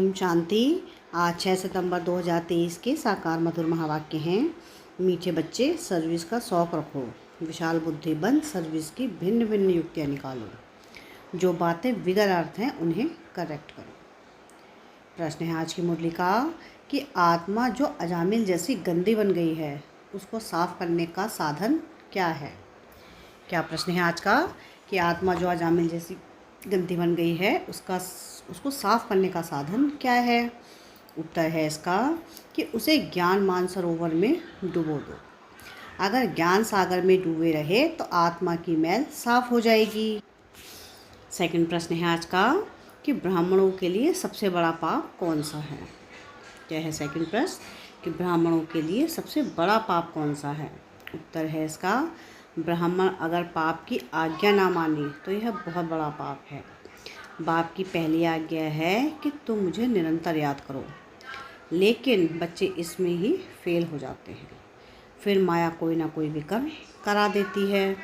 ओम शांति। आज 6 सितंबर 2023 के साकार मधुर महावाक्य हैं। मीठे बच्चे, सर्विस का शौक़ रखो। विशाल बुद्धि बन, सर्विस की भिन्न भिन्न युक्तियाँ निकालो। जो बातें विगर अर्थ हैं उन्हें करेक्ट करो। प्रश्न है आज की मुरली का कि आत्मा जो अजामिल जैसी गंदी बन गई है उसको साफ करने का साधन क्या है। क्या प्रश्न है आज का कि आत्मा जो अजामिल जैसी गंदी बन गई है उसको साफ करने का साधन क्या है। उत्तर है इसका कि उसे ज्ञान मानसरोवर में डुबो दो। अगर ज्ञान सागर में डूबे रहे तो आत्मा की मैल साफ हो जाएगी। सेकंड प्रश्न है आज का कि ब्राह्मणों के लिए सबसे बड़ा पाप कौन सा है। क्या है सेकंड प्रश्न कि ब्राह्मणों के लिए सबसे बड़ा पाप कौन सा है। उत्तर है इसका ब्राह्मण अगर पाप की आज्ञा ना माने तो यह बहुत बड़ा पाप है। बाप की पहली आज्ञा है कि तुम मुझे निरंतर याद करो, लेकिन बच्चे इसमें ही फेल हो जाते हैं। फिर माया कोई ना कोई विकर्म करा देती है।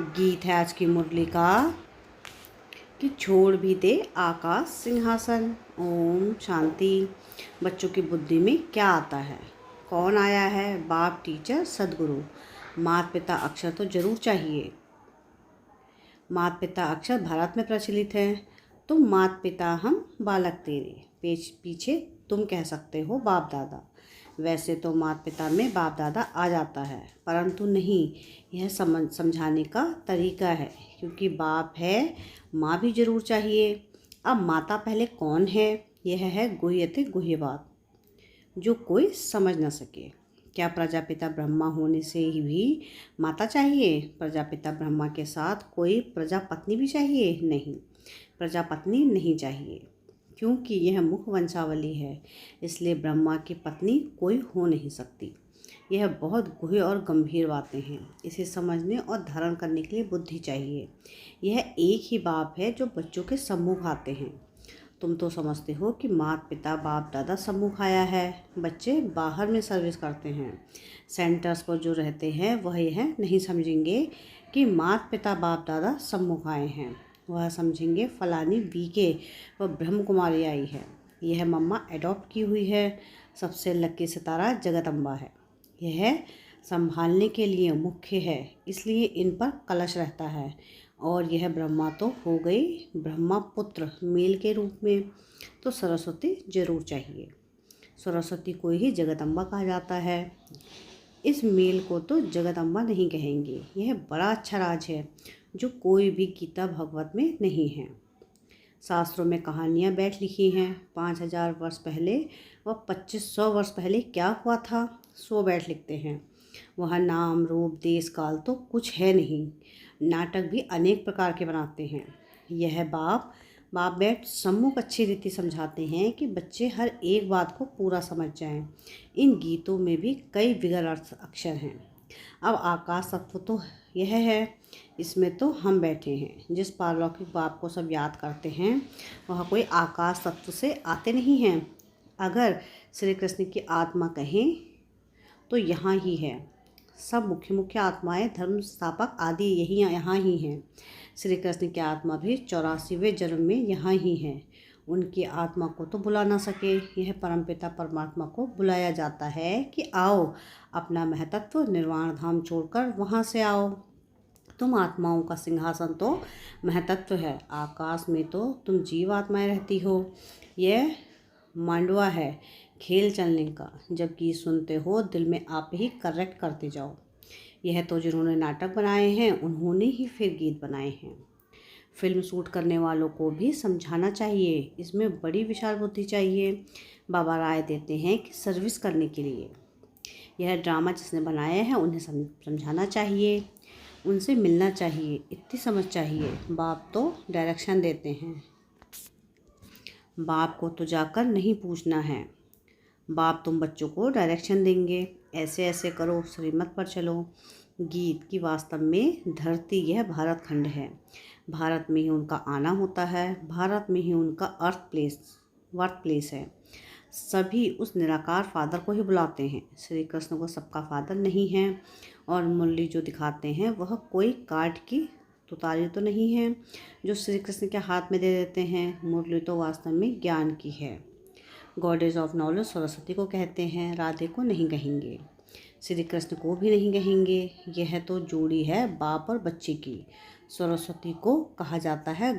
गीत है आज की मुरली का कि छोड़ भी दे आकाश सिंहासन। ओम शांति। बच्चों की बुद्धि में क्या आता है, कौन आया है, बाप, टीचर, सदगुरु। माता पिता अक्षर तो जरूर चाहिए। माता पिता अक्षर भारत में प्रचलित है। तुम माता पिता, हम बालक तेरे, पीछे तुम कह सकते हो बाप दादा। वैसे तो माता पिता में बाप दादा आ जाता है, परंतु नहीं, यह समझाने का तरीका है। क्योंकि बाप है, माँ भी जरूर चाहिए। अब माता पहले कौन है, यह है गुह्यते गुह्य बात जो कोई समझ न सके। क्या प्रजापिता ब्रह्मा होने से ही भी माता चाहिए। प्रजापिता ब्रह्मा के साथ कोई प्रजापत्नी भी चाहिए। नहीं, प्रजापत्नी नहीं चाहिए, क्योंकि यह मुख वंशावली है, इसलिए ब्रह्मा की पत्नी कोई हो नहीं सकती। यह बहुत गुह्य और गंभीर बातें हैं। इसे समझने और धारण करने के लिए बुद्धि चाहिए। यह एक ही बाप है जो बच्चों के सम्मुख आते हैं। तुम तो समझते हो कि माता पिता बाप दादा सम्मुख आया है। बच्चे बाहर में सर्विस करते हैं। सेंटर्स पर जो रहते हैं वह यह नहीं समझेंगे कि माता पिता बाप दादा सम्मुख आए हैं। वह समझेंगे फलानी बीके व ब्रह्म कुमारी आई है, यह मम्मा एडॉप्ट की हुई है। सबसे लकी सितारा जगदम्बा है। यह संभालने के लिए मुख्य है, इसलिए इन पर कलश रहता है। और यह ब्रह्मा तो हो गई ब्रह्मा पुत्र मेल के रूप में, तो सरस्वती जरूर चाहिए। सरस्वती को ही जगदम्बा कहा जाता है। इस मेल को तो जगदम्बा नहीं कहेंगे। यह बड़ा अच्छा राज है जो कोई भी गीता भगवत में नहीं है। शास्त्रों में कहानियाँ बैठ लिखी हैं। 5000 वर्ष पहले व 2500 वर्ष पहले क्या हुआ था सो बैठ लिखते हैं। वह नाम रूप देश काल तो कुछ है नहीं। नाटक भी अनेक प्रकार के बनाते हैं। यह बाप बैठ सम्मुख अच्छी रीति समझाते हैं कि बच्चे हर एक बात को पूरा समझ जाएं। इन गीतों में भी कई विगर अर्थ अक्षर हैं। अब आकाश तत्व तो यह है, इसमें तो हम बैठे हैं। जिस पारलौकिक बाप को सब याद करते हैं वह कोई आकाश तत्व से आते नहीं हैं। अगर श्री कृष्ण की आत्मा कहें तो यहाँ ही है। सब मुख्य मुख्य आत्माएं, धर्म स्थापक आदि यही यहाँ ही हैं। श्री कृष्ण की आत्मा भी 84वें जन्म में यहाँ ही है। उनकी आत्मा को तो बुला ना सके। यह परमपिता परमात्मा को बुलाया जाता है कि आओ, अपना महतत्व निर्वाण धाम छोड़कर वहाँ से आओ। तुम आत्माओं का सिंहासन तो महतत्व है। आकाश में तो तुम जीव आत्माएं रहती हो। यह मांडवा है खेल चलने का। जब गीत सुनते हो दिल में आप ही करेक्ट करते जाओ। यह तो जिन्होंने नाटक बनाए हैं उन्होंने ही फिर गीत बनाए हैं। फिल्म शूट करने वालों को भी समझाना चाहिए। इसमें बड़ी विशाल बुद्धि चाहिए। बाबा राय देते हैं कि सर्विस करने के लिए यह ड्रामा जिसने बनाया है उन्हें समझाना चाहिए, उनसे मिलना चाहिए, इतनी समझ चाहिए। बाप तो डायरेक्शन देते हैं। बाप को तो जाकर नहीं पूछना है। बाप तुम बच्चों को डायरेक्शन देंगे, ऐसे ऐसे करो, श्रीमत पर चलो। गीत की वास्तव में धरती यह भारत खंड है। भारत में ही उनका आना होता है। भारत में ही उनका वर्थ प्लेस है। सभी उस निराकार फादर को ही बुलाते हैं। श्री कृष्ण को सबका फादर नहीं है। और मुरली जो दिखाते हैं वह कोई काठ की तुतारी तो नहीं है जो श्री कृष्ण के हाथ में दे देते हैं। मुरली तो वास्तव में ज्ञान की है। गॉडेस ऑफ नॉलेज सरस्वती को कहते हैं, राधे को नहीं कहेंगे, श्री कृष्ण को भी नहीं कहेंगे। यह तो जोड़ी है बाप और बच्चे की। सरस्वती को कहा जाता है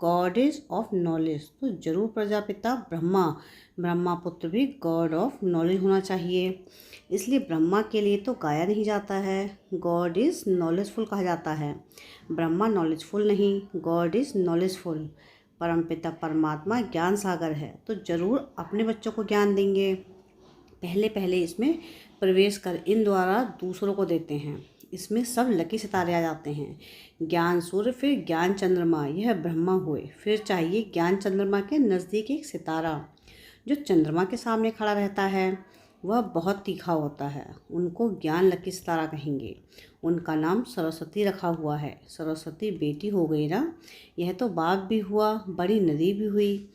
गॉडेस ऑफ नॉलेज, तो जरूर प्रजापिता ब्रह्मा पुत्र भी गॉड ऑफ नॉलेज होना चाहिए। इसलिए ब्रह्मा के लिए तो गाया नहीं जाता है, गॉड इज़ नॉलेजफुल कहा जाता है। ब्रह्मा नॉलेजफुल नहीं, गॉड इज़ नॉलेजफुल। परमपिता परमात्मा ज्ञान सागर है, तो ज़रूर अपने बच्चों को ज्ञान देंगे। पहले पहले इसमें प्रवेश कर इन द्वारा दूसरों को देते हैं। इसमें सब लकी सितारे आ जाते हैं। ज्ञान सूर्य, फिर ज्ञान चंद्रमा, यह ब्रह्मा हुए। फिर चाहिए ज्ञान चंद्रमा के नज़दीक एक सितारा जो चंद्रमा के सामने खड़ा रहता है, वह बहुत तीखा होता है। उनको ज्ञान लकी सितारा कहेंगे। उनका नाम सरस्वती रखा हुआ है। सरस्वती बेटी हो गई ना, यह तो बाग भी हुआ, बड़ी नदी भी हुई,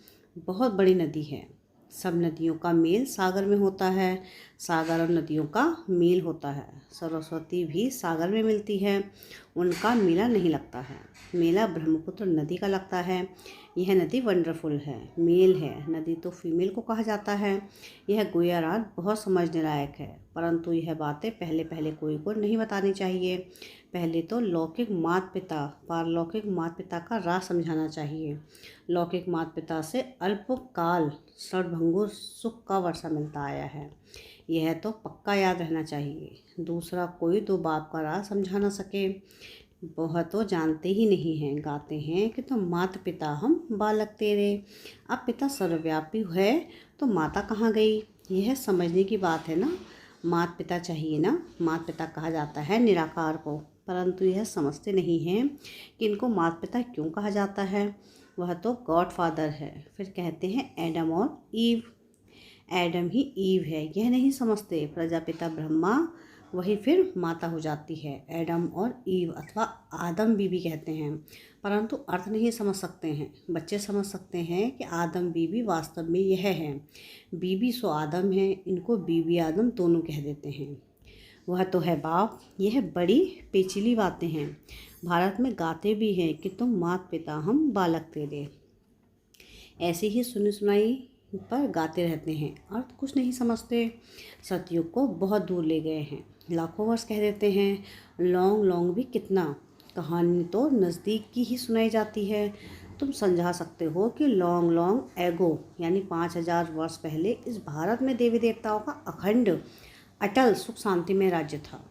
बहुत बड़ी नदी है। सब नदियों का मेल सागर में होता है, सागर और नदियों का मेल होता है। सरस्वती भी सागर में मिलती है, उनका मेला नहीं लगता है। मेला ब्रह्मपुत्र नदी का लगता है। यह नदी वंडरफुल है, मेल है। नदी तो फीमेल को कहा जाता है। यह गोया राज बहुत समझने लायक है, परंतु यह बातें पहले पहले कोई को नहीं बतानी चाहिए। पहले तो लौकिक माता पिता पारलौकिक माता पिता का राज समझाना चाहिए। लौकिक माता पिता से अल्पकाल षड्भंगुर सुख का वर्षा मिलता आया है, यह तो पक्का याद रहना चाहिए। दूसरा कोई तो बाप का राज समझा ना सके, वह तो जानते ही नहीं हैं। गाते हैं कि तुम माता पिता हम बालक तेरे। अब पिता सर्वव्यापी है तो माता कहाँ गई, यह समझने की बात है ना। माता पिता चाहिए ना, माता पिता कहा जाता है निराकार को, परंतु यह समझते नहीं हैं कि इनको माता पिता क्यों कहा जाता है। वह तो गॉड फादर है। फिर कहते हैं एडम और ईव, एडम ही ईव है, यह नहीं समझते। प्रजापिता ब्रह्मा वही फिर माता हो जाती है। एडम और ईव अथवा आदम बीबी कहते हैं, परंतु अर्थ नहीं समझ सकते हैं। बच्चे समझ सकते हैं कि आदम बीबी वास्तव में यह है। बीबी सो आदम है, इनको बीबी आदम दोनों कह देते हैं। वह तो है बाप। यह बड़ी पेचीली बातें हैं। भारत में गाते भी हैं कि तुम माता पिता हम बालक तेरे। ऐसे ही सुनी सुनाई पर गाते रहते हैं, अर्थ कुछ नहीं समझते। सतयुग को बहुत दूर ले गए हैं, लाखों वर्ष कह देते हैं। लॉन्ग लॉन्ग भी कितना, कहानी तो नज़दीक की ही सुनाई जाती है। तुम समझा सकते हो कि लॉन्ग लॉन्ग एगो यानी 5000 वर्ष पहले इस भारत में देवी देवताओं का अखंड अटल सुख शांति में राज्य था,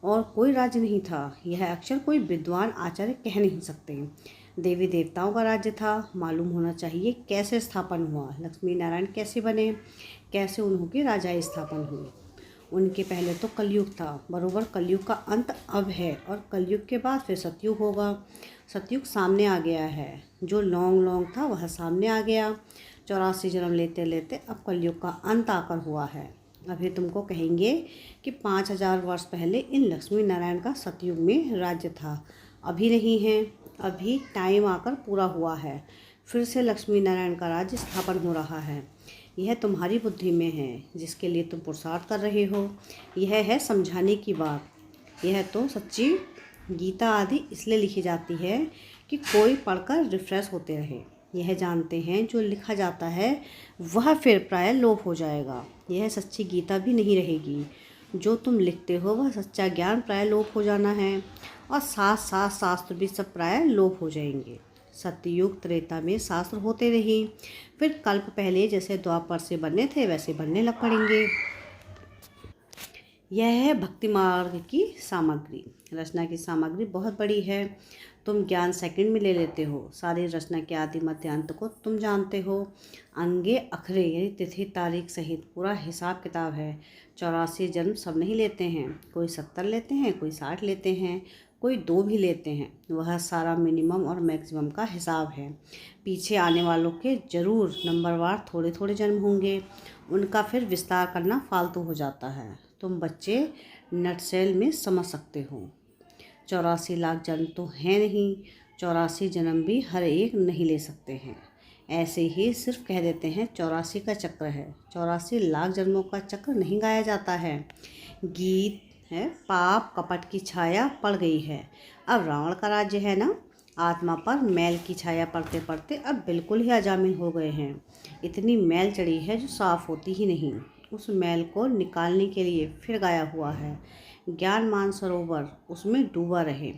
और कोई राज्य नहीं था। यह अक्षर कोई विद्वान आचार्य कह नहीं सकते। देवी देवताओं का राज्य था। मालूम होना चाहिए कैसे स्थापन हुआ, लक्ष्मी नारायण कैसे बने, कैसे उनकी राजाई स्थापन हुई। उनके पहले तो कलयुग था, बरोबर कलयुग का अंत अब है, और कलयुग के बाद फिर सतयुग होगा। सतयुग सामने आ गया है, जो लॉन्ग लॉन्ग था वह सामने आ गया। 84 जन्म लेते लेते अब कलयुग का अंत आकर हुआ है। अभी तुमको कहेंगे कि 5000 वर्ष पहले इन लक्ष्मी नारायण का सतयुग में राज्य था, अभी नहीं है। अभी टाइम आकर पूरा हुआ है, फिर से लक्ष्मी नारायण का राज्य स्थापन हो रहा है। यह तुम्हारी बुद्धि में है, जिसके लिए तुम पुरुषार्थ कर रहे हो। यह है समझाने की बात। यह तो सच्ची गीता आदि इसलिए लिखी जाती है कि कोई पढ़कर रिफ्रेश होते रहे। यह जानते हैं जो लिखा जाता है वह फिर प्राय लोप हो जाएगा। यह सच्ची गीता भी नहीं रहेगी। जो तुम लिखते हो वह सच्चा ज्ञान प्राय लोप हो जाना है, और साथ साथ शास्त्र भी सब प्राय लोप हो जाएंगे। सत्ययुग त्रेता में शास्त्र होते रहे, फिर कल्प पहले जैसे द्वापर से बनने थे वैसे बनने लग पड़ेंगे। यह है भक्ति मार्ग की सामग्री। रचना की सामग्री बहुत बड़ी है। तुम ज्ञान सेकंड में ले लेते हो। सारी रचना के आदि मध्य अंत को तुम जानते हो। अंगे अखरे यानी तिथि तारीख सहित पूरा हिसाब किताब है। 84 जन्म सब नहीं लेते हैं, कोई 70 लेते हैं, कोई 60 लेते हैं, कोई 2 भी लेते हैं। वह सारा मिनिमम और मैक्सिमम का हिसाब है। पीछे आने वालों के जरूर नंबरवार थोड़े थोड़े जन्म होंगे, उनका फिर विस्तार करना फालतू हो जाता है। तुम बच्चे नटसेल में समझ सकते हो। 84 लाख जन्म तो हैं नहीं, 84 जन्म भी हर एक नहीं ले सकते हैं। ऐसे ही सिर्फ कह देते हैं 84 का चक्र है। 84 लाख जन्मों का चक्र नहीं गाया जाता है। गीत है पाप कपट की छाया पड़ गई है, अब रावण का राज्य है ना। आत्मा पर मैल की छाया पड़ते पड़ते अब बिल्कुल ही अजामिन हो गए हैं। इतनी मैल चढ़ी है जो साफ होती ही नहीं। उस मैल को निकालने के लिए फिर गाया हुआ है, ज्ञान मानसरोवर उसमें डूबा रहे।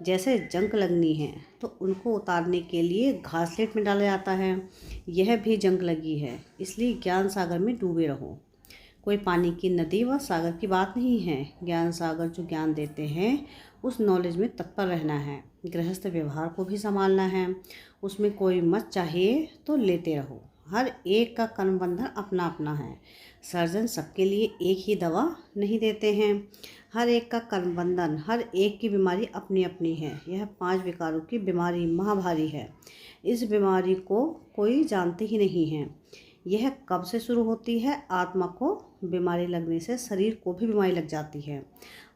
जैसे जंग लगनी है तो उनको उतारने के लिए घासलेट में डाला जाता है, यह भी जंग लगी है, इसलिए ज्ञान सागर में डूबे रहो। कोई पानी की नदी व सागर की बात नहीं है। ज्ञान सागर जो ज्ञान देते हैं उस नॉलेज में तत्पर रहना है। गृहस्थ व्यवहार को भी संभालना है, उसमें कोई मत चाहिए तो लेते रहो। हर एक का कर्म बंधन अपना अपना है। सर्जन सबके लिए एक ही दवा नहीं देते हैं। हर एक का कर्म बंधन, हर एक की बीमारी अपनी अपनी है। यह 5 विकारों की बीमारी महाभारी है। इस बीमारी को कोई जानते ही नहीं है। यह कब से शुरू होती है? आत्मा को बीमारी लगने से शरीर को भी बीमारी लग जाती है।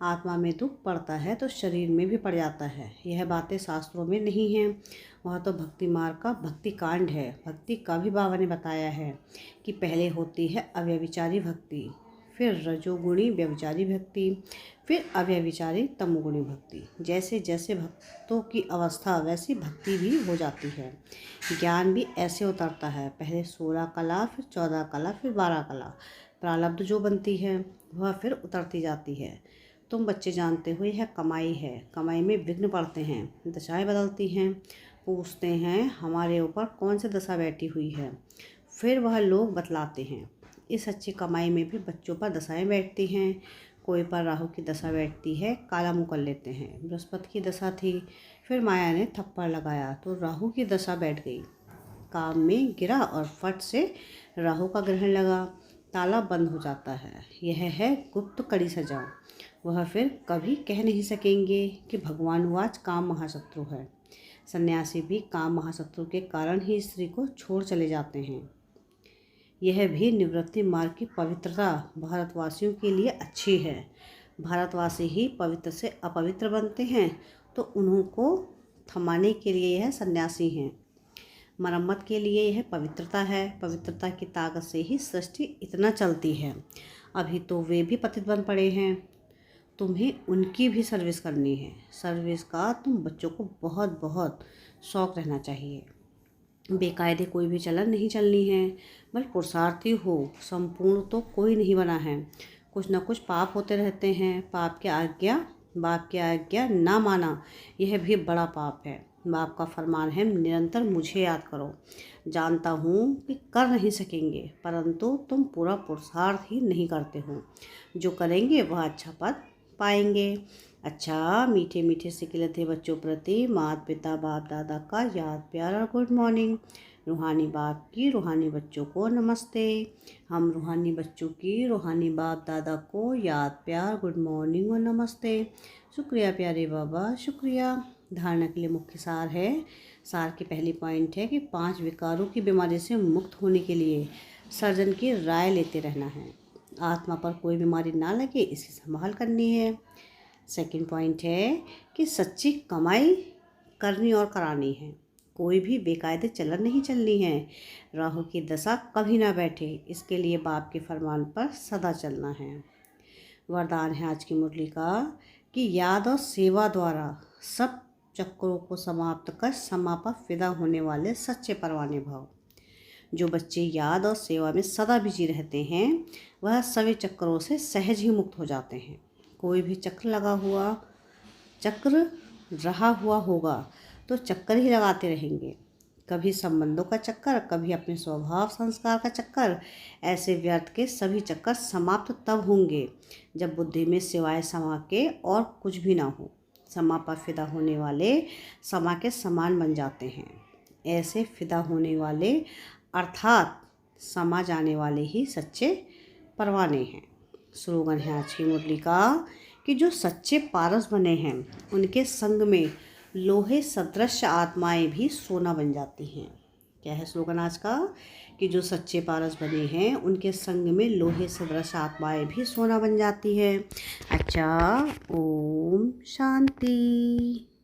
आत्मा में दुख पड़ता है तो शरीर में भी पड़ जाता है। यह बातें शास्त्रों में नहीं हैं, वह तो भक्ति मार्ग का भक्ति कांड है। भक्ति का भी बाबा ने बताया है कि पहले होती है अव्यभिचारी भक्ति, फिर रजोगुणी व्यभिचारी भक्ति, फिर अव्यभिचारी तमोगुणी भक्ति। जैसे जैसे भक्तों की अवस्था वैसी भक्ति भी हो जाती है। ज्ञान भी ऐसे उतरता है, पहले 16 कला, फिर 14 कला, फिर 12 कला। प्रारब्ध जो बनती है वह फिर उतरती जाती है। तुम बच्चे जानते हो यह कमाई है। कमाई में विघ्न पड़ते हैं, दशाएं बदलती हैं। पूछते हैं हमारे ऊपर कौन सी दशा बैठी हुई है, फिर वह लोग बतलाते हैं। इस अच्छी कमाई में भी बच्चों पर दशाएं बैठती हैं। कोई पर राहु की दशा बैठती है, काला मुँह कर लेते हैं। बृहस्पति की दशा थी, फिर माया ने थप्पड़ लगाया तो राहु की दशा बैठ गई। काम में गिरा और फट से राहु का ग्रहण लगा, ताला बंद हो जाता है। यह है गुप्त कड़ी सजा। वह फिर कभी कह नहीं सकेंगे कि भगवानुवाच काम महाशत्रु है। सन्यासी भी काम महाशत्रु के कारण ही स्त्री को छोड़ चले जाते हैं। यह भी निवृत्ति मार्ग की पवित्रता भारतवासियों के लिए अच्छी है। भारतवासी ही पवित्र से अपवित्र बनते हैं तो उनको थमाने के लिए यह सन्यासी हैं। मरम्मत के लिए यह पवित्रता है। पवित्रता की ताकत से ही सृष्टि इतना चलती है। अभी तो वे भी पतित बन पड़े हैं, तुम्हें उनकी भी सर्विस करनी है। सर्विस का तुम बच्चों को बहुत बहुत शौक़ रहना चाहिए। बेकायदे कोई भी चलन नहीं चलनी है, बल्कि पुरुषार्थी हो। संपूर्ण तो कोई नहीं बना है, कुछ न कुछ पाप होते रहते हैं। बाप की आज्ञा ना माना यह भी बड़ा पाप है। बाप का फरमान है निरंतर मुझे याद करो। जानता हूँ कि कर नहीं सकेंगे, परंतु तुम पूरा पुरुषार्थ ही नहीं करते हो। जो करेंगे वह अच्छा पद पाएंगे। अच्छा, मीठे मीठे से खिलते बच्चों प्रति माता पिता बाप दादा का याद प्यार और गुड मॉर्निंग। रूहानी बाप की रूहानी बच्चों को नमस्ते। हम रूहानी बच्चों की रूहानी बाप दादा को याद प्यार गुड मॉर्निंग और नमस्ते। शुक्रिया प्यारे बाबा, शुक्रिया। धारणा के लिए मुख्य सार है। सार की पहली पॉइंट है कि 5 विकारों की बीमारी से मुक्त होने के लिए सर्जन की राय लेते रहना है। आत्मा पर कोई बीमारी ना लगे इसकी संभाल करनी है। सेकंड पॉइंट है कि सच्ची कमाई करनी और करानी है। कोई भी बेकायदे चलन नहीं चलनी है। राहु की दशा कभी ना बैठे, इसके लिए बाप के फरमान पर सदा चलना है। वरदान है आज की मुरली का कि याद और सेवा द्वारा सब चक्रों को समाप्त कर समा पर फिदा होने वाले सच्चे परवाने भाव। जो बच्चे याद और सेवा में सदा बिजी रहते हैं वह सभी चक्रों से सहज ही मुक्त हो जाते हैं। कोई भी चक्र रहा हुआ होगा तो चक्कर ही लगाते रहेंगे। कभी संबंधों का चक्कर, कभी अपने स्वभाव संस्कार का चक्कर। ऐसे व्यर्थ के सभी चक्कर समाप्त तब होंगे जब बुद्धि में सिवाय समा के और कुछ भी ना हो। समा पर फिदा होने वाले समा के समान बन जाते हैं। ऐसे फिदा होने वाले अर्थात समा जाने वाले ही सच्चे परवाने हैं। स्लोगन है आज की मुरली का कि जो सच्चे पारस बने हैं उनके संग में लोहे सदृश आत्माएं भी सोना बन जाती हैं। क्या है स्लोगन आज का? कि जो सच्चे पारस बने हैं उनके संग में लोहे सदृश आत्माएं भी सोना बन जाती है। अच्छा, ओम शांति।